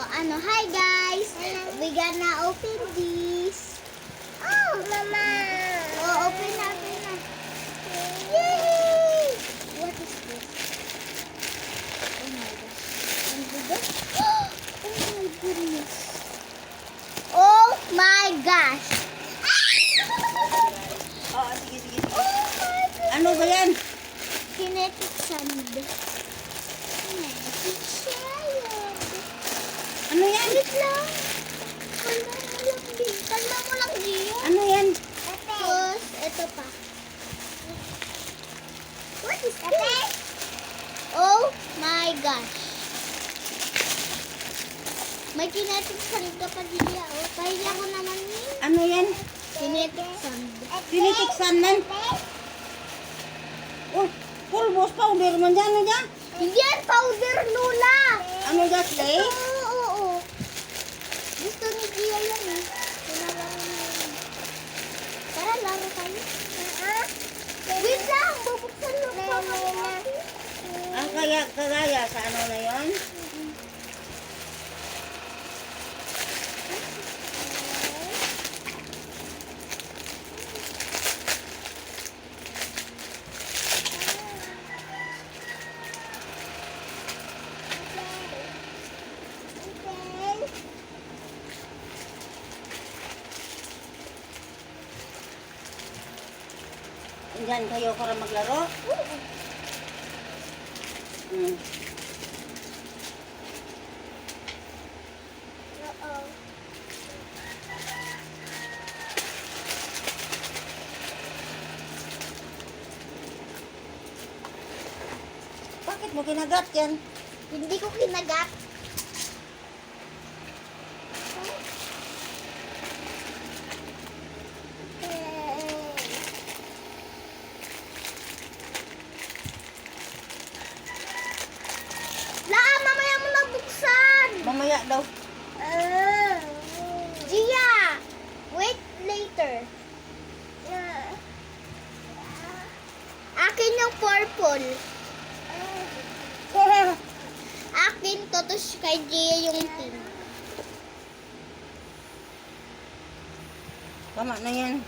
Hi guys. We gonna open this. Oh, Mama. Oh, open na. Yay! What is this? Oh my gosh. And this? Oh my goodness. Oh my gosh. Oo, sige. Oh my goodness. Ano ba yan? Kinetic sand. Kinetic sand. Ano yan? Wait lang. Kalma mo lang, Gia. Ano yan? Tapos, ito pa. What is this? Oh my gosh. May kinetic sand ka pa, Gia. Oh, pahiya ko naman yun. Ano yan? Kinetic sand. Kinetic sand man. Oh, pulbos powder man dyan. Ano dyan? Hindi yan, powder, Lola. Ano dyan, Slay? Oo. Gusto ni Gia yan eh. Tara, laro tayo. Wait lang, bubuksan mo pa. Ang kagaya sa ano na yon? Diyan kayo para maglaro? Hmm. Bakit mo kinagat yan? Hindi ko kinagat. Mamaya mo nabuksan. Mamaya daw. Gia, wait later. Akin yung purple. Akin to, tapos kay Gia yung pink. Tama na yan.